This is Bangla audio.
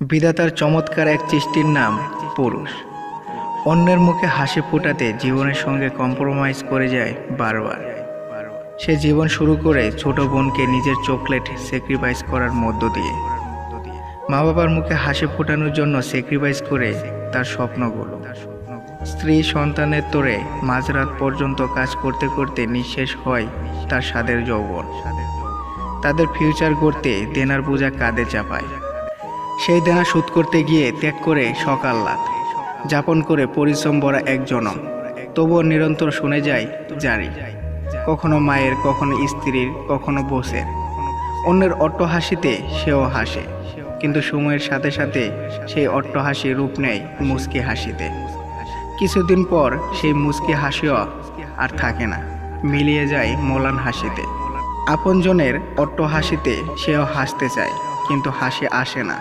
বিধাতার চমৎকার এক সৃষ্টির নাম পুরুষ। অন্যের মুখে হাসি ফোটাতে জীবনের সঙ্গে কম্প্রোমাইজ করে যায় বারবার। সে জীবন শুরু করে ছোট বোনকে নিজের চকলেট স্যাক্রিফাইস করার মধ্য দিয়ে, মা বাবার মুখে হাসি ফোটানোর জন্য স্যাক্রিফাইস করে তার স্বপ্নগুলো। স্ত্রী সন্তানের তোরে মাঝরাত পর্যন্ত কাজ করতে করতে নিঃশেষ হয় তার স্বাদের যৌবন। তাদের ফিউচার গড়তে দেনার বোঝা কাঁধে চাপায়। সেই দেনা শোধ করতে গিয়ে ত্যাগ করে সকাল রাত যাপন করে পরিশ্রম ভরা এক জনম। তবুও নিরন্তর শুনে যায় জারি, কখনো মায়ের, কখনো স্ত্রীর, কখনো বসের। অন্যের অট্টহাসিতে সেও হাসে, কিন্তু সময়ের সাথে সাথে সেই অট্টহাসি রূপ নেয় মুচকি হাসিতে। কিছুদিন পর সেই মুচকি হাসিও আর থাকে না, মিলিয়ে যায় ম্লান হাসিতে। আপনজনের অট্টহাসিতে সেও হাসতে চায়, কিন্তু হাসি আসে না।